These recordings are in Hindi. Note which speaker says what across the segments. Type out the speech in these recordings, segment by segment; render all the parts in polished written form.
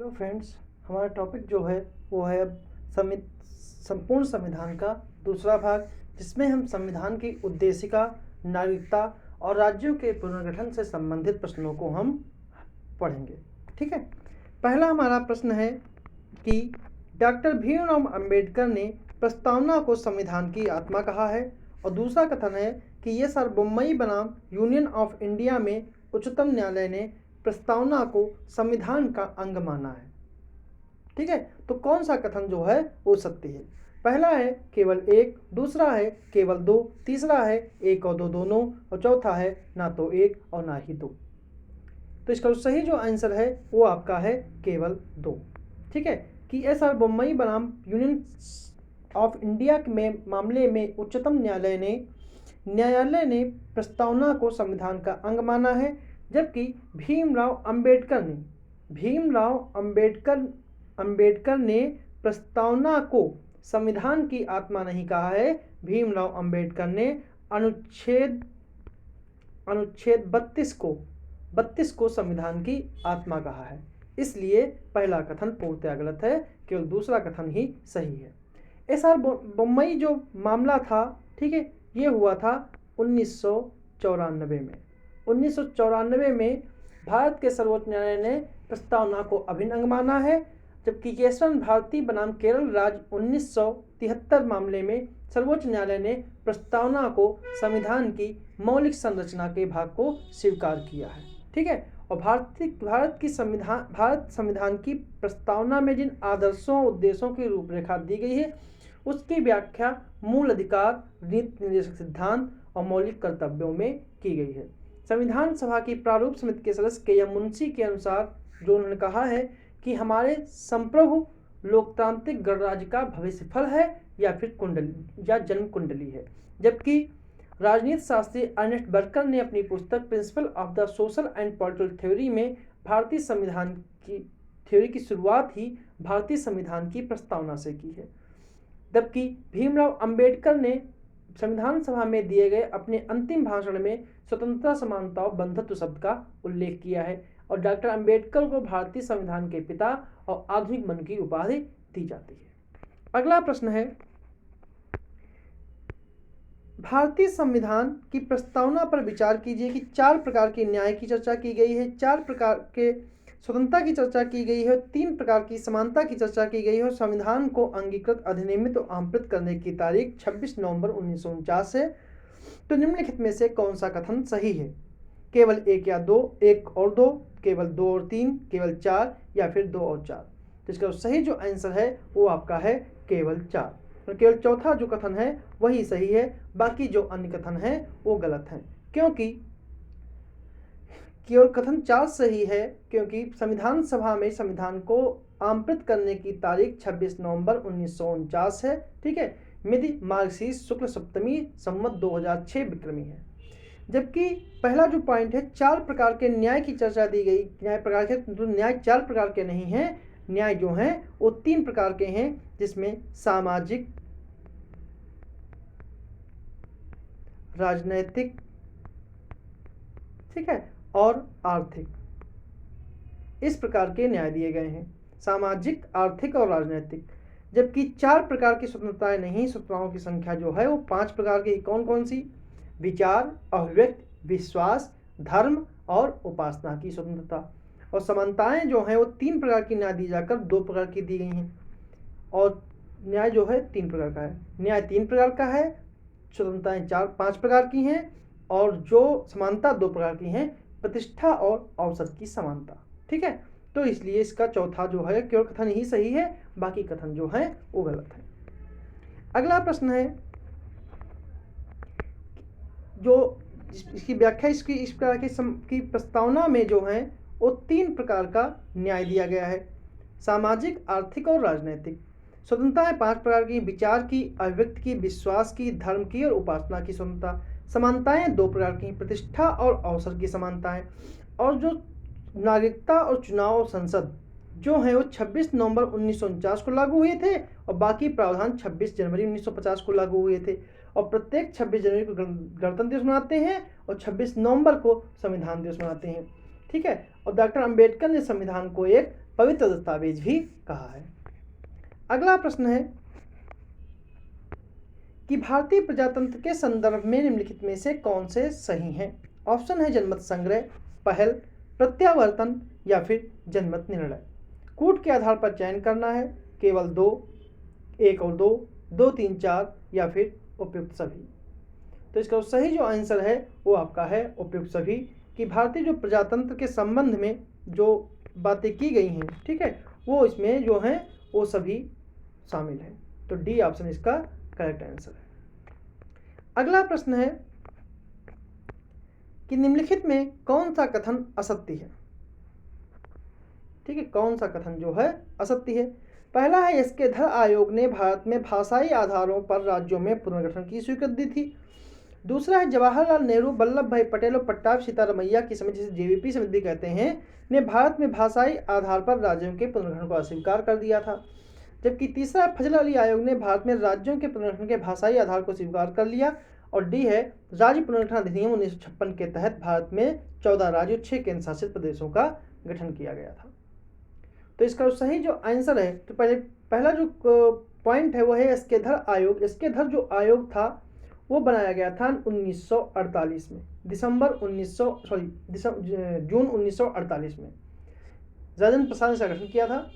Speaker 1: हेलो फ्रेंड्स, हमारा टॉपिक जो है वो है अब संपूर्ण संविधान का दूसरा भाग, जिसमें हम संविधान की उद्देशिका, नागरिकता और राज्यों के पुनर्गठन से संबंधित प्रश्नों को हम पढ़ेंगे। ठीक है, पहला हमारा प्रश्न है कि डॉक्टर भीमराव अंबेडकर ने प्रस्तावना को संविधान की आत्मा कहा है, और दूसरा कथन है कि ये सार्वभौमई बनाम यूनियन ऑफ इंडिया में उच्चतम न्यायालय ने प्रस्तावना को संविधान का अंग माना है। ठीक है, तो कौन सा कथन जो है वो सत्य है? पहला है केवल एक, दूसरा है केवल दो, तीसरा है एक और दो दोनों, और चौथा है ना तो एक और ना ही दो। तो इसका सही जो आंसर है वो आपका है केवल दो। ठीक है, कि यह सार्वभौमई बनाम यूनियन ऑफ इंडिया में मामले में उच्चतम न्यायालय ने प्रस्तावना को संविधान का अंग माना है, जबकि भीमराव अंबेडकर ने प्रस्तावना को संविधान की आत्मा नहीं कहा है। भीमराव अंबेडकर ने अनुच्छेद 32 को संविधान की आत्मा कहा है। इसलिए पहला कथन पूर्णतः गलत है, केवल दूसरा कथन ही सही है। एसआर बम्बई जो मामला था, ठीक है, ये हुआ था 1994 में। 1994 में भारत के सर्वोच्च न्यायालय ने प्रस्तावना को अभिन्न अंग माना है, जबकि केशवन भारती बनाम केरल राज्य 1973 मामले में सर्वोच्च न्यायालय ने प्रस्तावना को संविधान की मौलिक संरचना के भाग को स्वीकार किया है। ठीक है, और भारत संविधान की प्रस्तावना में जिन आदर्शों उद्देश्यों की रूपरेखा दी गई है, उसकी व्याख्या मूल अधिकार, नीति निर्देशक सिद्धांत और मौलिक कर्तव्यों में की गई है। संविधान सभा की प्रारूप समिति के सदस्य के एम मुंशी के अनुसार जो उन्होंने कहा है कि हमारे संप्रभु लोकतांत्रिक गणराज्य का भविष्य फल है या फिर कुंडली या जन्म कुंडली है। जबकि राजनीति शास्त्री अर्नेस्ट बर्कर ने अपनी पुस्तक principle of the social and political theory में भारतीय संविधान की थ्योरी की शुरुआत ही भारतीय संविधान की प्रस्तावना से की है। जबकि भीमराव अंबेडकर ने संविधान सभा में दिए गए अपने अंतिम भाषण में स्वतंत्रता, समानता और बंधुत्व शब्द का उल्लेख किया है, और डॉक्टर अंबेडकर को भारतीय संविधान के पिता और आधुनिक मन की उपाधि दी जाती है। अगला प्रश्न है, भारतीय संविधान की प्रस्तावना पर विचार कीजिए कि 4 प्रकार के न्याय की चर्चा की गई है, 4 प्रकार के स्वतंत्रता की चर्चा की गई है, 3 प्रकार की समानता की चर्चा की गई है, और संविधान को अंगीकृत, अधिनियमित और आमंत्रित करने की तारीख 26 नवंबर 1949 है। तो निम्नलिखित में से कौन सा कथन सही है? केवल एक या दो, एक और दो, केवल 2 और 3, केवल 4 या फिर 2 और 4। तो इसका सही जो आंसर है वो आपका है केवल 4। और केवल चौथा जो कथन है वही सही है, बाकी जो अन्य कथन है वो गलत हैं। क्योंकि केवल कथन 4 सही है, क्योंकि संविधान सभा में संविधान को आमंत्रित करने की तारीख 26 नवंबर 1949 है। ठीक है, मिति मार्गशीर्ष शुक्ल सप्तमी संवत 2006 विक्रमी है। जबकि पहला जो पॉइंट है, 4 प्रकार के न्याय की चर्चा दी गई, न्याय 4 प्रकार के नहीं हैं, न्याय जो हैं वो 3 प्रकार के हैं, जिसमें सामाजिक, राजनैतिक, ठीक है, और आर्थिक। इस प्रकार के न्याय दिए गए हैं, सामाजिक, आर्थिक और राजनैतिक। जबकि 4 प्रकार की स्वतंत्रताएं नहीं, स्वतंत्रताओं की संख्या जो है वो 5 प्रकार की। कौन कौन सी? विचार, अभिव्यक्ति, विश्वास, धर्म और उपासना की स्वतंत्रता। और समानताएं जो हैं वो 3 प्रकार की न्याय दी जाकर 2 प्रकार की दी गई हैं, और न्याय जो है 3 प्रकार का है। न्याय 3 प्रकार का है, स्वतंत्रताएं 5 प्रकार की हैं, और जो समानता 2 प्रकार की हैं, प्रतिष्ठा और अवसर की समानता। ठीक है, तो इसलिए इसका चौथा जो है केवल कथन ही सही है, बाकी कथन जो है वो गलत है। अगला प्रश्न है, जो इसकी व्याख्या इसकी इस प्रकार की प्रस्तावना में जो है वो 3 प्रकार का न्याय दिया गया है, सामाजिक, आर्थिक और राजनैतिक। स्वतंत्रताएं 5 प्रकार की, विचार की, अभिव्यक्ति की, विश्वास की, धर्म की और उपासना की स्वतंत्रता। समानताएं 2 प्रकार की, प्रतिष्ठा और अवसर की समानताएं। और जो नागरिकता और चुनाव और संसद जो है वो 26 नवंबर 1949 को लागू हुए थे, और बाकी प्रावधान 26 जनवरी 1950 को लागू हुए थे। और प्रत्येक 26 जनवरी को गणतंत्र दिवस मनाते हैं, और 26 नवंबर को संविधान दिवस मनाते हैं। ठीक है, और डॉक्टर अंबेडकर ने संविधान को एक पवित्र दस्तावेज भी कहा है। अगला प्रश्न है कि भारतीय प्रजातंत्र के संदर्भ में निम्नलिखित में से कौन से सही हैं। ऑप्शन है जनमत संग्रह, पहल, प्रत्यावर्तन या फिर जनमत निर्णय। कूट के आधार पर चयन करना है, केवल 2, 1 और 2, 2, 3, 4 या फिर उपयुक्त सभी। तो इसका सही जो आंसर है वो आपका है उपयुक्त सभी, कि भारतीय जो प्रजातंत्र के संबंध में जो बातें की गई हैं, ठीक है, वो इसमें जो हैं वो सभी शामिल हैं। तो डी ऑप्शन इसका करेक्ट आंसर है। अगला प्रश्न है कि निम्नलिखित में कौन सा कथन असत्य है। ठीक है, कौन सा कथन जो है असत्य है। पहला है एसके धर आयोग ने भारत में भाषाई आधारों पर राज्यों में पुनर्गठन की स्वीकृति दी थी। दूसरा है जवाहरलाल नेहरू, वल्लभ भाई पटेल और पट्टाभी सीतारमैया की समिति, जिसे जेवीपी समिति कहते हैं, ने भारत में भाषाई आधार पर राज्यों के पुनर्गठन को अस्वीकार कर दिया था। जबकि तीसरा फजल अली आयोग ने भारत में राज्यों के पुनर्गठन के भाषाई आधार को स्वीकार कर लिया। और डी है राज्य पुनर्गठन अधिनियम 1956 के तहत भारत में 14 राज्यों 6 केंद्र शासित प्रदेशों का गठन किया गया था। तो इसका सही जो आंसर है, तो पहला जो पॉइंट है वो है एसके धर आयोग। एसके धर जो आयोग था वो बनाया गया था 1948 में, जून 1948 में राजेंद्र प्रसाद ने इसका गठन किया था।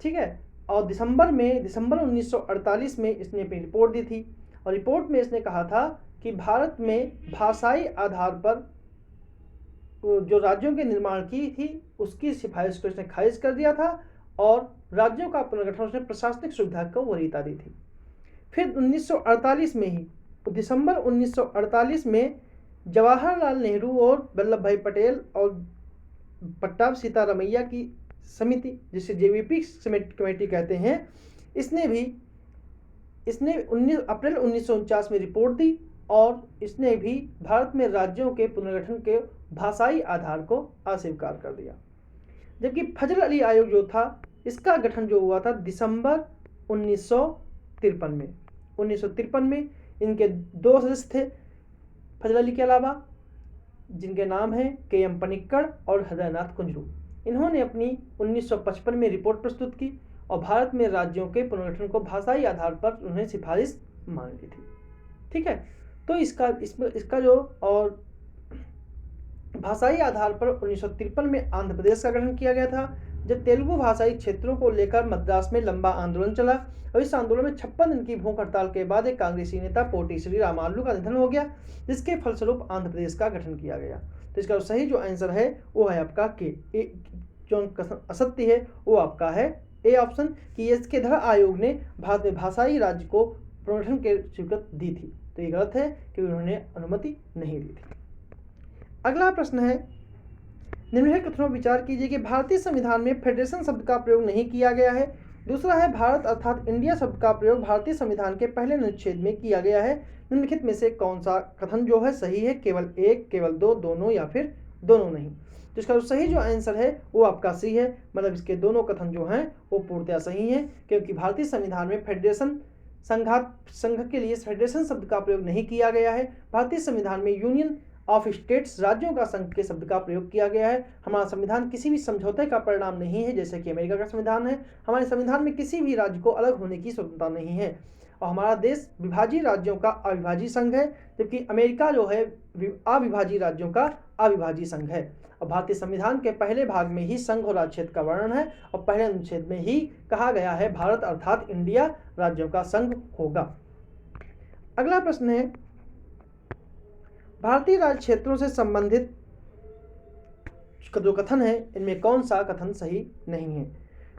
Speaker 1: ठीक है, और दिसंबर 1948 में इसने अपनी रिपोर्ट दी थी, और रिपोर्ट में इसने कहा था कि भारत में भाषाई आधार पर जो राज्यों के निर्माण की थी उसकी सिफारिश को इसने खारिज कर दिया था, और राज्यों का पुनर्गठन उसने प्रशासनिक सुविधा को वरीयता दी थी। फिर 1948 में ही, दिसंबर 1948 में जवाहरलाल नेहरू और वल्लभ भाई पटेल और पट्टाभी सीतारमैया की समिति, जिसे जेवीपी कमेटी कहते हैं, इसने 19 अप्रैल 1949 में रिपोर्ट दी, और इसने भी भारत में राज्यों के पुनर्गठन के भाषाई आधार को अस्वीकार कर दिया। जबकि फजल अली आयोग जो था, इसका गठन जो हुआ था दिसंबर 1953 में। 1953 में इनके 2 सदस्य थे फजल अली के अलावा, जिनके नाम हैं के.एम. पनिक्कड़ और हृदयनाथ कुंजरू। इन्होंने अपनी 1955 में रिपोर्ट प्रस्तुत की, और भारत में राज्यों के पुनर्गठन को भाषाई आधार पर उन्हें सिफारिश मान ली थी। ठीक है, तो इसका जो और भाषाई आधार पर 1953 में आंध्र प्रदेश का गठन किया गया था, जब तेलुगु भाषाई क्षेत्रों को लेकर मद्रास में लंबा आंदोलन चला, और इस आंदोलन में 56 दिन की भूख हड़ताल के बाद एक कांग्रेसी नेता पोटी श्री रामालू का निधन हो गया, जिसके फलस्वरूप आंध्र प्रदेश का गठन किया गया। तो इसका सही जो आंसर है वो है आपका के। जो असत्य है वो आपका है ए ऑप्शन, कि एसके धर आयोग ने भारत में भाषाई राज्य को पुनर्गठन की स्वीकृति दी थी। तो ये गलत है कि उन्होंने अनुमति नहीं दी थी। अगला प्रश्न है, निम्नलिखित कथनों पर विचार कीजिए कि भारतीय संविधान में फेडरेशन शब्द का प्रयोग नहीं किया गया है। दूसरा है भारत अर्थात इंडिया शब्द का प्रयोग भारतीय संविधान के पहले अनुच्छेद में किया गया है। निम्नलिखित में से कौन सा कथन जो है सही है, केवल 1, केवल 2, दोनों या फिर दोनों नहीं। तो इसका सही जो आंसर है वो आपका सी है, मतलब इसके दोनों कथन जो हैं वो पूर्णतया सही हैं, क्योंकि भारतीय संविधान में फेडरेशन संघ के लिए फेडरेशन शब्द का प्रयोग नहीं किया गया है। भारतीय संविधान में यूनियन ऑफ स्टेट्स, राज्यों का संघ के शब्द का प्रयोग किया गया है। हमारा संविधान किसी भी समझौते का परिणाम नहीं है, जैसे कि अमेरिका का संविधान है। हमारे संविधान में किसी भी राज्य को अलग होने की स्वतंत्रता नहीं है, और हमारा देश विभाजी राज्यों का अविभाजी संघ है, जबकि अमेरिका जो है अविभाजी राज्यों का अविभाजी संघ है। और भारतीय संविधान के पहले भाग में ही संघ और राज्य का वर्णन है, और पहले अनुच्छेद में ही कहा गया है भारत अर्थात इंडिया राज्यों का संघ होगा। अगला प्रश्न है, भारतीय राज्य क्षेत्रों से संबंधित जो कथन है इनमें कौन सा कथन सही नहीं है।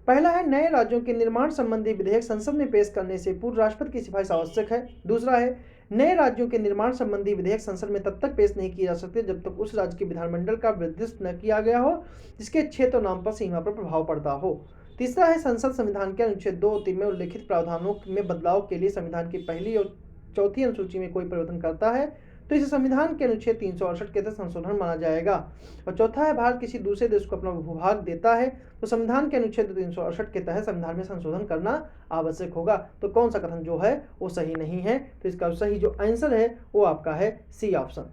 Speaker 1: पहला है नए राज्यों के निर्माण संबंधी विधेयक संसद में पेश करने से पूर्व राष्ट्रपति की सिफारिश आवश्यक है। दूसरा है नए राज्यों के निर्माण संबंधी विधेयक संसद में तब तक पेश नहीं किए जा सकते जब तक उस राज्य के विधानमंडल का निर्दिष्ट न किया गया हो जिसके क्षेत्र और नाम पर सीमा पर प्रभाव पड़ता हो। तीसरा है संसद संविधान के अनुच्छेद 2 और 3 में उल्लेखित प्रावधानों में बदलाव के लिए संविधान की पहली और चौथी अनुसूची में कोई परिवर्तन करता है तो इसे संविधान के अनुच्छेद 368 के तहत संशोधन माना जाएगा। और चौथा है भारत किसी दूसरे देश को अपना भूभाग देता है तो संविधान के अनुच्छेद 368 के तहत संविधान में संशोधन करना आवश्यक होगा। तो कौन सा कथन जो है वो सही नहीं है, तो इसका सही जो आंसर है वो आपका है सी ऑप्शन।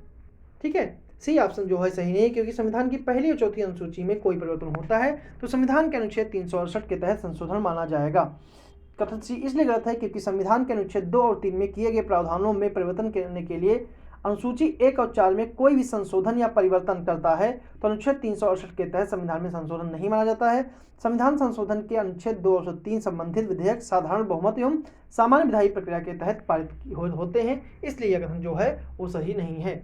Speaker 1: ठीक है, सी ऑप्शन जो है सही नहीं, क्योंकि संविधान की पहली और चौथी अनुसूची में कोई परिवर्तन होता है तो संविधान के अनुच्छेद 368 के तहत संशोधन माना जाएगा। कथन सी इसलिए गलत है क्योंकि संविधान के अनुच्छेद 2 और 3 में किए गए प्रावधानों में परिवर्तन करने के लिए अनुसूची 1 और 4 में कोई भी संशोधन या परिवर्तन करता है तो अनुच्छेद 368 के तहत संविधान में संशोधन नहीं माना जाता है। संविधान संशोधन के अनुच्छेद 2 और 3 संबंधित विधेयक साधारण बहुमत एवं सामान्य विधायी प्रक्रिया के तहत पारित होते हैं, इसलिए यह कथन जो है वो सही नहीं है।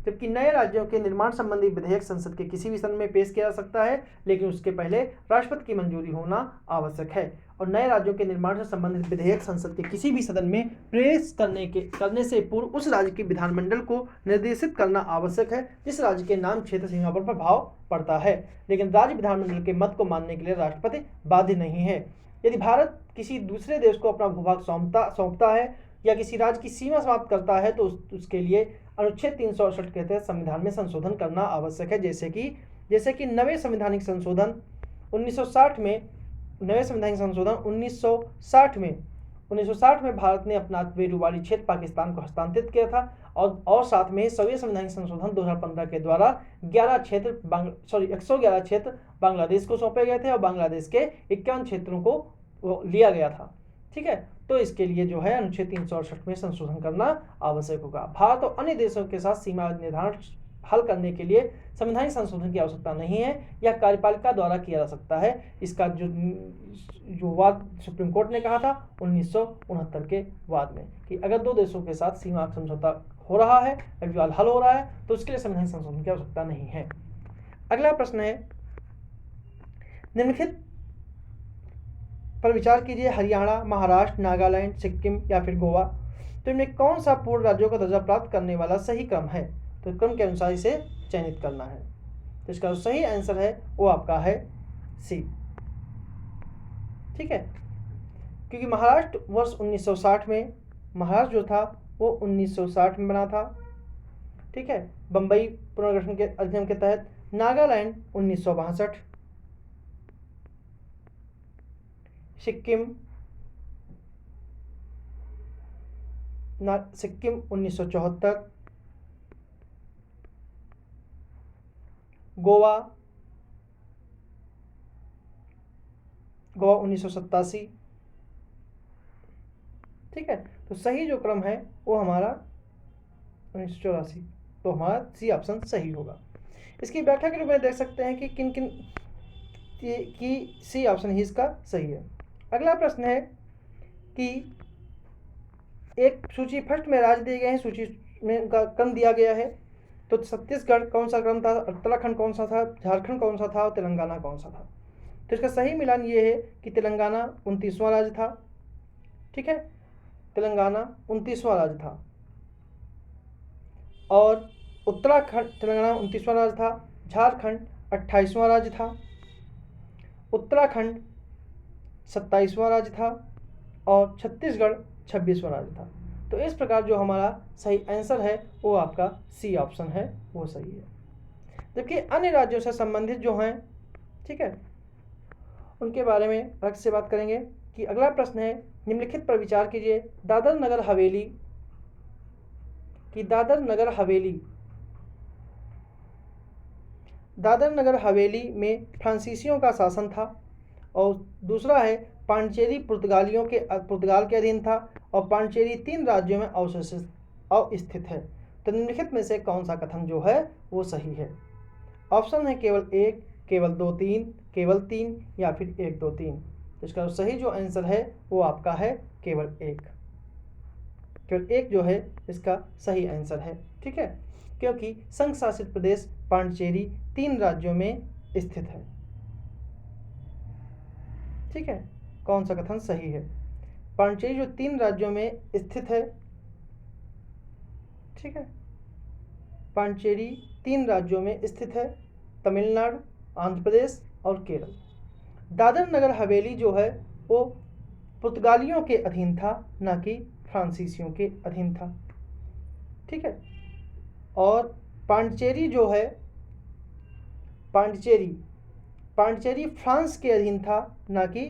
Speaker 1: जबकि नए राज्यों के निर्माण संबंधी विधेयक संसद के किसी भी सदन में पेश किया जा सकता है, लेकिन उसके पहले राष्ट्रपति की मंजूरी होना आवश्यक है। और नए राज्यों के निर्माण से संबंधित विधेयक संसद के किसी भी सदन में पेश करने से पूर्व उस राज्य के विधानमंडल को निर्देशित करना आवश्यक है जिस राज्य के नाम क्षेत्र सीमा पर प्रभाव पड़ता है, लेकिन राज्य विधानमंडल के मत को मानने के लिए राष्ट्रपति बाध्य नहीं है। यदि भारत किसी दूसरे देश को अपना भूभाग सौंपता है या किसी राज्य की सीमा समाप्त करता है तो उसके लिए अनुच्छेद 368 के तहत संविधान में संशोधन करना आवश्यक है, जैसे कि नवे संवैधानिक संशोधन 1960 में भारत ने अपना बेरूवाड़ी क्षेत्र पाकिस्तान को हस्तांतरित किया था और साथ में सवे संवैधानिक संशोधन 2015 के द्वारा 111 क्षेत्र बांग्लादेश को सौंपे गए थे और बांग्लादेश के 51 क्षेत्रों को लिया गया था। ठीक है, तो इसके लिए जो है अनुच्छेद 368 में संशोधन करना आवश्यक होगा। भारत और अन्य देशों के साथ सीमा निर्धारण हल करने के लिए संवैधानिक संशोधन की आवश्यकता नहीं है, यह कार्यपालिका द्वारा किया जा सकता है। इसका जो वाद सुप्रीम कोर्ट ने कहा था 1969 के वाद में कि अगर दो देशों के साथ सीमा समझौता हो रहा है, विवाद हल हो रहा है तो उसके लिए संवैधानिक संशोधन की आवश्यकता नहीं है। अगला प्रश्न है, निम्नलिखित पर विचार कीजिए, हरियाणा, महाराष्ट्र, नागालैंड, सिक्किम या फिर गोवा, तो इनमें कौन सा पूर्ण राज्यों का दर्जा प्राप्त करने वाला सही क्रम है? तो क्रम के अनुसार इसे चयनित करना है। तो इसका सही आंसर है वो आपका है सी। ठीक है, क्योंकि महाराष्ट्र वर्ष 1960 में, महाराष्ट्र जो था वो 1960 में बना था। ठीक है, बंबई पुनर्गठन के अधिनियम के तहत। नागालैंड 1962, सिक्किम 1974, गोवा 1987। ठीक है, तो सही जो क्रम है वो हमारा 1984, तो हमारा सी ऑप्शन सही होगा। इसकी व्याख्या के रूप में देख सकते हैं कि किन किन की सी ऑप्शन ही इसका सही है। अगला प्रश्न है कि एक सूची फर्स्ट में राज्य दिए गए हैं, सूची में उनका क्रम दिया गया है, तो छत्तीसगढ़ कौन सा क्रम था, उत्तराखंड कौन सा था, झारखंड कौन सा था और तेलंगाना कौन सा था। तो इसका सही मिलान ये है कि तेलंगाना 29वां राज्य था। ठीक है, तेलंगाना 29वां राज्य था और तेलंगाना 29वां राज्य था, झारखंड 28वां राज्य था, उत्तराखंड 27वां राज्य था और छत्तीसगढ़ 26वां राज्य था। तो इस प्रकार जो हमारा सही आंसर है वो आपका सी ऑप्शन है, वो सही है। जबकि अन्य राज्यों से संबंधित जो हैं, ठीक है, उनके बारे में अलग से बात करेंगे। कि अगला प्रश्न है, निम्नलिखित पर विचार कीजिए, दादर नगर हवेली में फ्रांसीसियों का शासन था और दूसरा है पांडिचेरी पुर्तगाल के अधीन था और पांडिचेरी 3 राज्यों में अवस्थित है। तो निम्नलिखित में से कौन सा कथन जो है वो सही है? ऑप्शन है केवल 1, केवल 2, 3, केवल 3 या फिर 1, 2, 3। तो इसका सही जो आंसर है वो आपका है केवल 1। केवल 1 जो है इसका सही आंसर है। ठीक है, क्योंकि संघ शासित प्रदेश पांडिचेरी 3 राज्यों में स्थित है। ठीक है, कौन सा कथन सही है? पांडिचेरी जो 3 राज्यों में स्थित है। ठीक है, पांडिचेरी 3 राज्यों में स्थित है, तमिलनाडु, आंध्र प्रदेश और केरल। दादर नगर हवेली जो है वो पुर्तगालियों के अधीन था, ना कि फ्रांसीसियों के अधीन था। ठीक है, और पांडिचेरी जो है, पांडिचेरी फ्रांस के अधीन था, ना कि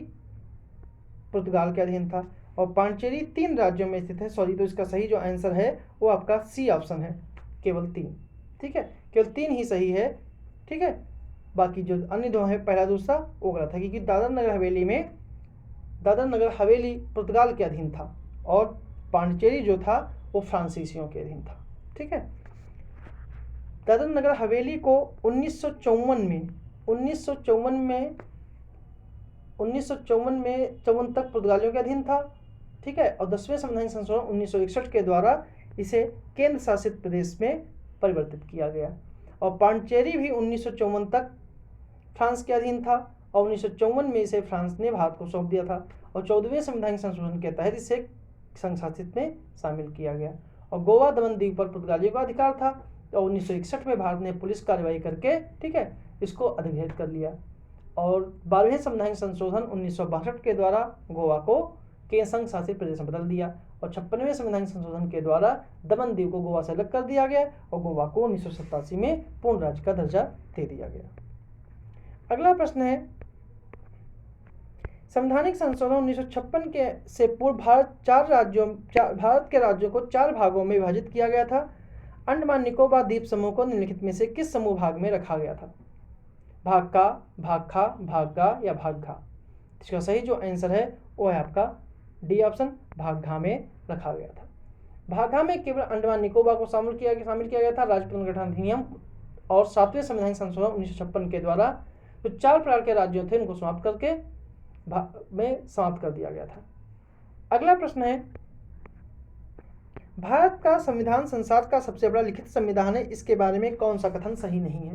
Speaker 1: पुर्तगाल के अधीन था। और पांडिचेरी 3 राज्यों में स्थित है। तो इसका सही जो आंसर है वो आपका सी ऑप्शन है, केवल 3। ठीक है, केवल 3 ही सही है। ठीक है, बाकी जो अन्य दो है पहला दूसरा वो गलत है, क्योंकि दादर नगर हवेली पुर्तगाल के अधीन था और पांडिचेरी जो था वो फ्रांसीसियों के अधीन था। ठीक है, दादर नगर हवेली को 1954 में 54 तक पुर्तगालियों के अधीन था। ठीक है, और 10वें संवैधानिक संशोधन 1961 के द्वारा इसे केंद्र शासित प्रदेश में परिवर्तित किया गया। और पांडिचेरी भी 1954 तक फ्रांस के अधीन था और 1954 में इसे फ्रांस ने भारत को सौंप दिया था और 14वें संवैधानिक संशोधन के तहत इसे संघ शासित में शामिल किया गया। और गोवा दमन द्वीप पर पुर्तगालियों का अधिकार था और 1961 में भारत ने पुलिस कार्रवाई करके, ठीक है, इसको अधिग्रहित कर लिया। और 12वें संवैधानिक संशोधन 1962 के द्वारा गोवा को के संघ शासित प्रदेश में बदल दिया और 56वें संवैधानिक संशोधन के द्वारा दमन द्वीप को गोवा से अलग कर दिया गया और गोवा को 1987 में पूर्ण राज्य का दर्जा दे दिया गया। अगला प्रश्न है, संवैधानिक संशोधन 1956 के से पूर्व भारत के राज्यों को 4 भागों में विभाजित किया गया था। अंडमान निकोबार द्वीप समूह को निम्नलिखित में से किस समूह भाग में रखा गया था? भाग का, भाग खा, भाग गा या भाग घा? इसका सही जो आंसर है वो है आपका डी ऑप्शन, भाग घा में रखा गया था। भाग घा में केवल अंडमान निकोबार को शामिल किया गया था। राज्य पुनर्गठन अधिनियम और 7वें संवैधानिक संशोधन 1956 के द्वारा जो 4 प्रकार के राज्यों थे उनको समाप्त करके समाप्त कर दिया गया था। अगला प्रश्न है, भारत का संविधान संसार का सबसे बड़ा लिखित संविधान है, इसके बारे में कौन सा कथन सही नहीं है?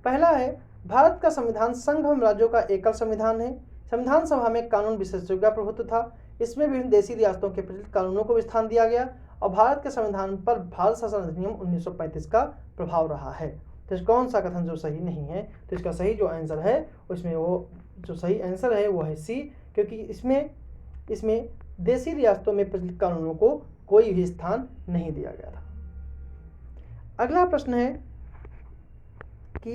Speaker 1: पहला है, भारत का संविधान संघ एवं राज्यों का एकल संविधान है। संविधान सभा में कानून विशेषज्ञों का प्रभुत्व था। इसमें विभिन्न देशी रियासतों के प्रचलित कानूनों को स्थान दिया गया और भारत के संविधान पर भारत शासन अधिनियम 1935 का प्रभाव रहा है। तो कौन सा कथन जो सही नहीं है? तो इसका सही जो आंसर है उसमें वो जो सही आंसर है वो है सी, क्योंकि इसमें देशी रियासतों में प्रचलित कानूनों को कोई भी स्थान नहीं दिया गया था। अगला प्रश्न है कि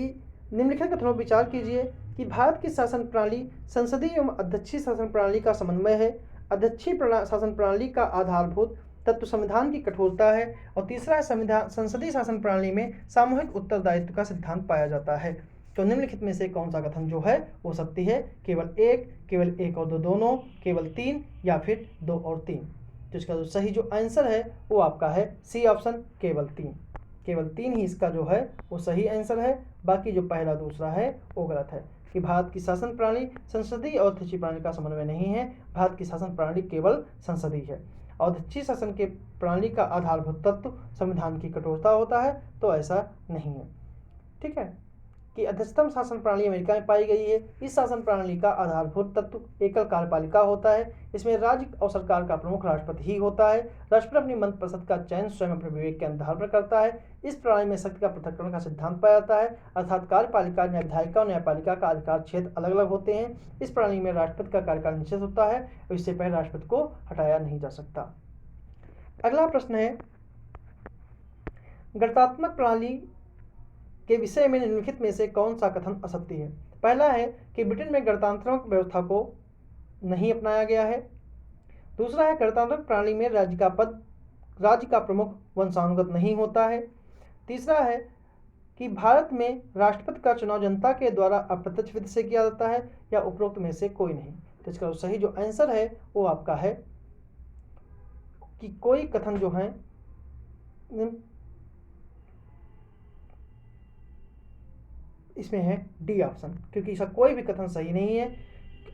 Speaker 1: निम्नलिखित कथनों पर विचार कीजिए कि भारत की शासन प्रणाली संसदीय एवं अध्यक्षीय शासन प्रणाली का समन्वय है। अध्यक्षीय शासन प्रणाली का आधारभूत तत्व संविधान की कठोरता है और तीसरा है संसदीय शासन प्रणाली में सामूहिक उत्तरदायित्व का सिद्धांत पाया जाता है। तो निम्नलिखित में से कौन सा कथन जो है वो सत्य है? केवल एक और दो दोनों, केवल 3 या फिर 2 और 3? तो इसका जो सही जो आंसर है वो आपका है सी ऑप्शन, केवल 3 ही इसका जो है वो सही आंसर है। बाकी जो पहला दूसरा है वो गलत है कि भारत की शासन प्रणाली संसदीय और अध्यक्षीय प्रणाली का समन्वय नहीं है। भारत की शासन प्रणाली केवल संसदीय है और अध्यक्षीय शासन के प्रणाली का आधारभूत तत्व संविधान की कठोरता होता है, तो ऐसा नहीं है। ठीक है, कि अध्यक्षतम शासन प्रणाली अमेरिका में पाई गई है। इस शासन प्रणाली का आधारभूत तत्व एकल कार्यपालिका होता है। इसमें राज्य और सरकार का प्रमुख राष्ट्रपति ही होता है। राष्ट्रपति अपनी मंत्रिपरिषद का चयन स्वयं अपने विवेक के आधार पर करता है। इस प्रणाली में शक्ति का पृथक्करण का सिद्धांत पाया जाता है, अर्थात कार्यपालिका, न्यायपालिका और न्यायपालिका का अधिकार क्षेत्र अलग अलग होते हैं। इस प्रणाली में राष्ट्रपति का कार्यकाल निश्चित होता है और इससे पहले राष्ट्रपति को हटाया नहीं जा सकता। अगला प्रश्न है, गणतांत्रिक प्रणाली के विषय में निम्नलिखित में से कौन सा कथन असत्य है? पहला है कि ब्रिटेन में गणतांत्रिक व्यवस्था को नहीं अपनाया गया है। दूसरा है, गणतांत्रिक प्रणाली में राज्य का प्रमुख वंशानुगत नहीं होता है। तीसरा है कि भारत में राष्ट्रपति का चुनाव जनता के द्वारा अप्रत्यक्ष विधि से किया जाता है, या उपरोक्त में से कोई नहीं। तो इसका सही जो आंसर है वो आपका है कि कोई कथन जो है इसमें है डी ऑप्शन, क्योंकि इसका कोई भी कथन सही नहीं है,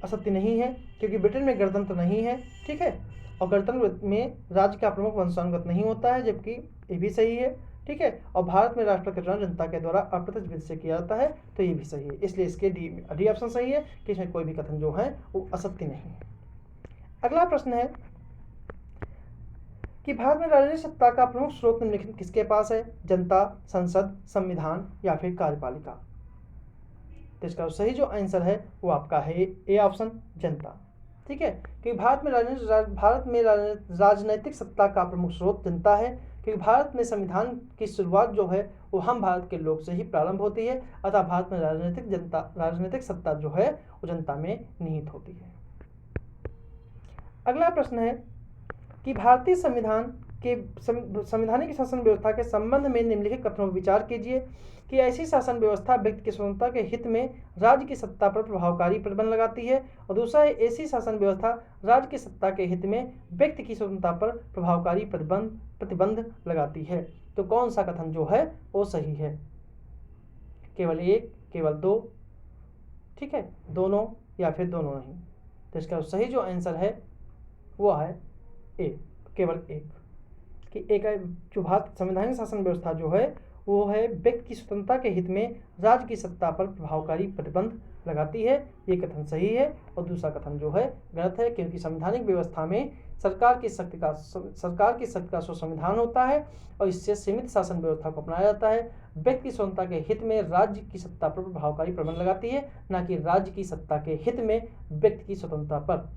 Speaker 1: असत्य नहीं है, क्योंकि ब्रिटेन में गणतंत्र नहीं है। ठीक है, और गणतंत्र में राज्य का प्रमुख वंशानुगत नहीं होता है, जबकि ये भी सही है। ठीक है, और भारत में राष्ट्रपति का चुनाव जनता के द्वारा अप्रत्यक्ष विधि से किया जाता है, तो ये भी सही है। इसलिए इसके डी ऑप्शन सही है कि इसमें कोई भी कथन जो है वो असत्य नहीं है। अगला प्रश्न है कि भारत में राजनीतिक सत्ता का प्रमुख स्रोत निम्नलिखित किसके पास है? जनता, संसद, संविधान या फिर कार्यपालिका? तो इसका सही जो आंसर है वो आपका है ए ऑप्शन, जनता। ठीक है, क्योंकि भारत में राजनीतिक सत्ता का प्रमुख स्रोत जनता है, क्योंकि भारत में संविधान की शुरुआत जो है वो हम भारत के लोग से ही प्रारंभ होती है, अतः भारत में राजनीतिक सत्ता जो है वो जनता में निहित होती है। अगला प्रश्न है कि भारतीय संविधान कि संवैधानिक शासन व्यवस्था के संबंध में निम्नलिखित कथनों पर विचार कीजिए कि ऐसी शासन व्यवस्था व्यक्ति की स्वतंत्रता के हित में राज्य की सत्ता पर प्रभावकारी प्रतिबंध लगाती है, और दूसरा है ऐसी शासन व्यवस्था राज्य की सत्ता के हित में व्यक्ति की स्वतंत्रता पर प्रभावकारी प्रतिबंध लगाती है। तो कौन सा कथन जो है वो सही है? केवल एक, केवल दो, ठीक है, दोनों या फिर दोनों नहीं। तो इसका सही जो आंसर है वो है ए, केवल एक, कि एक जो भारत संवैधानिक शासन व्यवस्था जो है वो है व्यक्ति की स्वतंत्रता के हित में राज्य की सत्ता पर प्रभावकारी प्रतिबंध लगाती है। ये कथन सही है और दूसरा कथन जो है गलत है, क्योंकि संवैधानिक व्यवस्था में सरकार की शक्ति का संविधान होता है और इससे सीमित शासन व्यवस्था को अपनाया जाता है। व्यक्ति की स्वतंत्रता के हित में राज्य की सत्ता पर प्रभावकारी प्रतिबंध लगाती है, न कि राज्य की सत्ता के हित में व्यक्ति की स्वतंत्रता पर।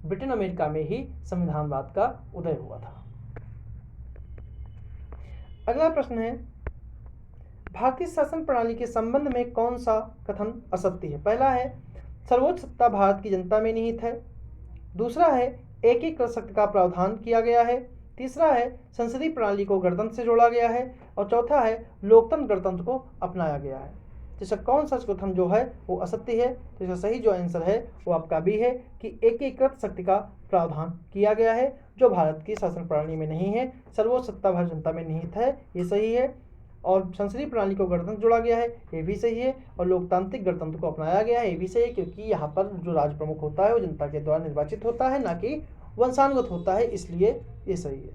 Speaker 1: ब्रिटेन अमेरिका में ही संविधानवाद का उदय हुआ था। अगला प्रश्न है, भारतीय शासन प्रणाली के संबंध में कौन सा कथन असत्य है? पहला है सर्वोच्च सत्ता भारत की जनता में निहित है। दूसरा है एकीकृत शक्ति का प्रावधान किया गया है। तीसरा है संसदीय प्रणाली को गणतंत्र से जोड़ा गया है। और चौथा है लोकतंत्र गणतंत्र को अपनाया गया है। तो इसका कौन सा कथन जो है वो असत्य है? तो इसका सही जो आंसर है वो आपका भी है कि एकीकृत शक्ति का प्रावधान किया गया है, जो भारत की शासन प्रणाली में नहीं है। सर्वोच्च सत्ता भारत जनता में निहित है, ये सही है। और संसदीय प्रणाली को गणतंत्र जोड़ा गया है, ये भी सही है। और लोकतांत्रिक गणतंत्र को अपनाया गया है, ये भी सही है, क्योंकि यहाँ पर जो राज प्रमुख होता है वो जनता के द्वारा निर्वाचित होता है, ना कि वंशानुगत होता है, इसलिए ये सही है।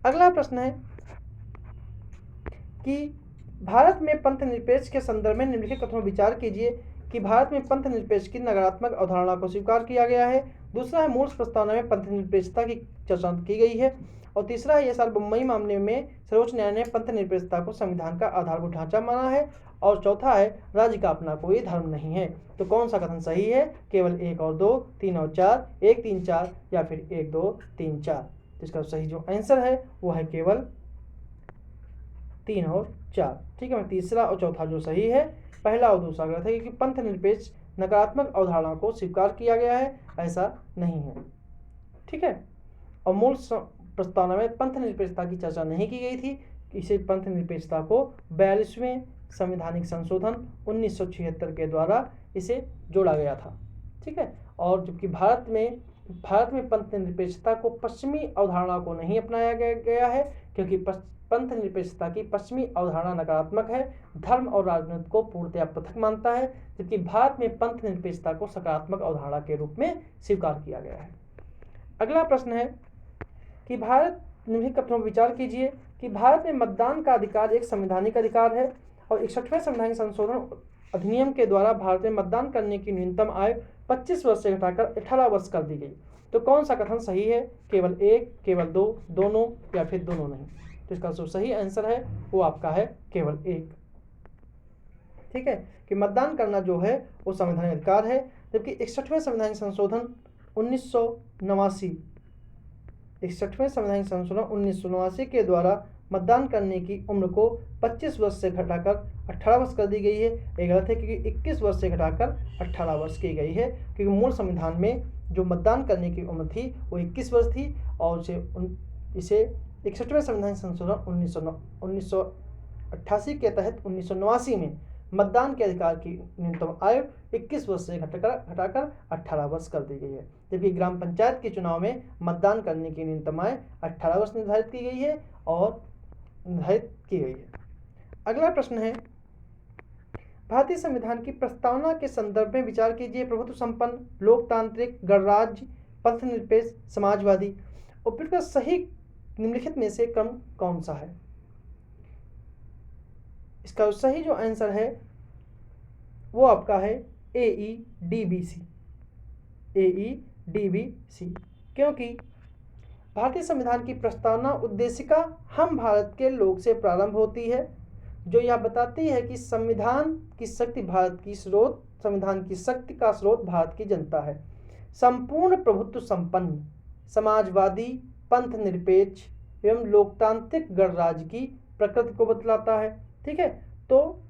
Speaker 1: अगला प्रश्न है कि भारत में पंथ निरपेक्ष के संदर्भ में निम्नलिखित कथनों पर विचार कीजिए कि भारत में पंथ निरपेक्ष की नकारात्मक अवधारणा को स्वीकार किया गया है। दूसरा है मूल प्रस्तावना में पंथ निरपेक्षता की चर्चा की गई है। और तीसरा है एस.आर. बोम्मई मामले में सर्वोच्च न्यायालय ने पंथ निरपेक्षता को संविधान का आधारभूत ढांचा माना है। और चौथा है राज्य का अपना कोई धर्म नहीं है। तो कौन सा कथन सही है? केवल 1 और 2, 3 और 4, 1, 3, 4 या फिर 1, 2, 3, 4। तो इसका सही जो आंसर है वो है केवल 3 और 4। ठीक है, तीसरा और चौथा जो सही है, पहला और दूसरा गलत है, क्योंकि पंथ निरपेक्ष नकारात्मक अवधारणा को स्वीकार किया गया है, ऐसा नहीं है। ठीक है, और मूल प्रस्तावना में पंथ निरपेक्षता की चर्चा नहीं की गई थी। इसे पंथ निरपेक्षता को 42वें संवैधानिक संशोधन 1976 के द्वारा इसे जोड़ा गया था। ठीक है, और जबकि भारत में पंथ निरपेक्षता को पश्चिमी अवधारणा को नहीं अपनाया गया है, क्योंकि पंथ निरपेक्षता की पश्चिमी अवधारणा नकारात्मक है, धर्म और राजनीति को पूर्णतया पृथक मानता है, जबकि भारत में पंथ निरपेक्षता को सकारात्मक अवधारणा के रूप में स्वीकार किया गया है। अगला प्रश्न है कि भारत निम्नलिखित कथनों पर विचार कीजिए कि भारत में मतदान का अधिकार एक संवैधानिक अधिकार है और 61वें संवैधानिक संशोधन अधिनियम के द्वारा भारत में मतदान करने की न्यूनतम आयु 25 वर्ष से घटाकर 18 वर्ष कर दी गई। तो कौन सा कथन सही है? केवल 1, केवल 2, दोनों या फिर दोनों नहीं। तो इसका जो सही आंसर है वो आपका है केवल 1। ठीक है, कि मतदान करना जो है वो संवैधानिक अधिकार है, जबकि 61वें संवैधानिक संशोधन 1989 के द्वारा मतदान करने की उम्र को 25 वर्ष से घटाकर 18 वर्ष कर दी गई है। ये गलत है, क्योंकि 21 वर्ष से घटाकर 18 वर्ष की गई है, क्योंकि मूल संविधान में जो मतदान करने की उम्र थी वो 21 वर्ष थी और इसे 61वें संविधान संशोधन 1988 के तहत 1989 में मतदान के अधिकार की न्यूनतम आयु 21 वर्ष से घटाकर 18 वर्ष कर दी गई है, जबकि ग्राम पंचायत के चुनाव में मतदान करने की न्यूनतम आयु 18 वर्ष निर्धारित की गई है। अगला प्रश्न है, भारतीय संविधान की प्रस्तावना के संदर्भ में विचार कीजिए। प्रभुत्व संपन्न, लोकतांत्रिक, गणराज्य, पंथ निरपेक्ष, समाजवादी। उपयुक्त का सही निम्नलिखित में से क्रम कौन सा है? इसका सही जो आंसर है वो आपका है AEDBC। क्योंकि भारतीय संविधान की प्रस्तावना उद्देशिका हम भारत के लोग से प्रारंभ होती है, जो यह बताती है कि संविधान की शक्ति का स्रोत भारत की जनता है। संपूर्ण प्रभुत्व संपन्न, समाजवादी, पंथ निरपेक्ष एवं लोकतांत्रिक गणराज्य की प्रकृति को बतलाता है। ठीक है, तो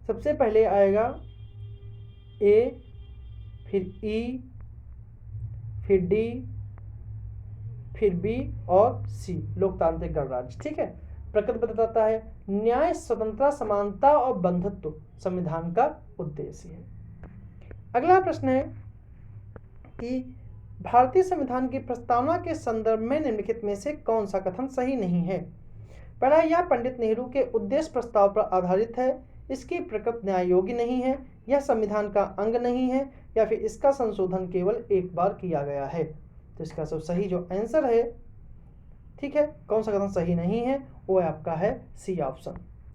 Speaker 1: सबसे पहले आएगा A, फिर E, फिर D, फिर बी और सी लोकतांत्रिक गणराज्य। ठीक है। प्रकृति बताता है न्याय, स्वतंत्रता, समानता और बंधुत्व संविधान का उद्देश्य है। अगला प्रश्न है कि भारतीय संविधान की प्रस्तावना के संदर्भ में निम्नलिखित में से कौन सा कथन सही नहीं है। पहला, यह पंडित नेहरू के उद्देश्य प्रस्ताव पर आधारित है, इसकी प्रकृति न्याय योग्य नहीं है, यह संविधान का अंग नहीं है, या फिर इसका संशोधन केवल एक बार किया गया है। तो इसका सब सही जो आंसर है, ठीक है, कौन सा कथन सही नहीं है, वो आपका है सी ऑप्शन।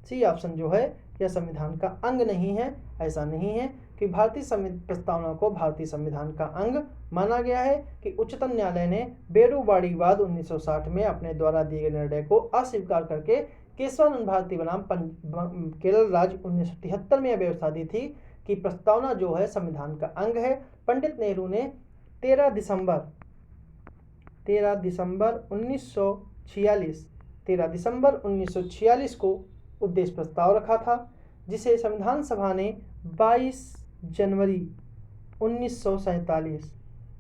Speaker 1: सी ऑप्शन जो है यह संविधान का अंग नहीं है। ऐसा नहीं है कि भारतीय प्रस्तावना को भारतीय संविधान का अंग माना गया है कि उच्चतम न्यायालय ने बेरूवाड़ीवाद 1960 में अपने द्वारा दिए गए निर्णय को अस्वीकार करके केशवानंद भारती बनाम केरल राज्य 1973 में यह व्यवस्था दी थी कि प्रस्तावना जो है संविधान का अंग है। पंडित नेहरू ने 13 दिसंबर 1946 को उद्देश्य प्रस्ताव रखा था, जिसे संविधान सभा ने 22 जनवरी 1947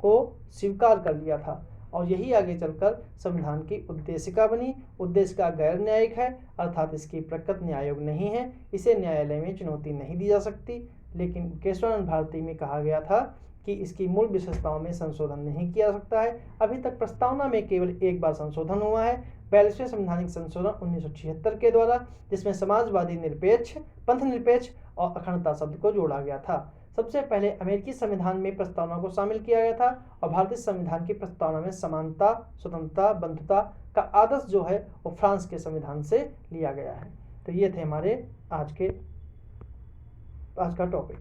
Speaker 1: को स्वीकार कर लिया था और यही आगे चलकर संविधान की उद्देशिका बनी। उद्देशिका गैर न्यायिक है, अर्थात इसकी प्रकृति न्याययोग नहीं है, इसे न्यायालय में चुनौती नहीं दी जा सकती। लेकिन केशवानंद भारती में कहा गया था कि इसकी मूल विशेषताओं में संशोधन नहीं किया जा सकता है। अभी तक प्रस्तावना में केवल एक बार संशोधन हुआ है, 42वें संवैधानिक संशोधन 1976 के द्वारा, जिसमें समाजवादी निरपेक्ष, पंथ निरपेक्ष और अखंडता शब्द को जोड़ा गया था। सबसे पहले अमेरिकी संविधान में प्रस्तावना को शामिल किया गया था और भारतीय संविधान की प्रस्तावना में समानता, स्वतंत्रता, बंधुता का आदर्श जो है वो फ्रांस के संविधान से लिया गया है। तो ये थे हमारे आज का टॉपिक।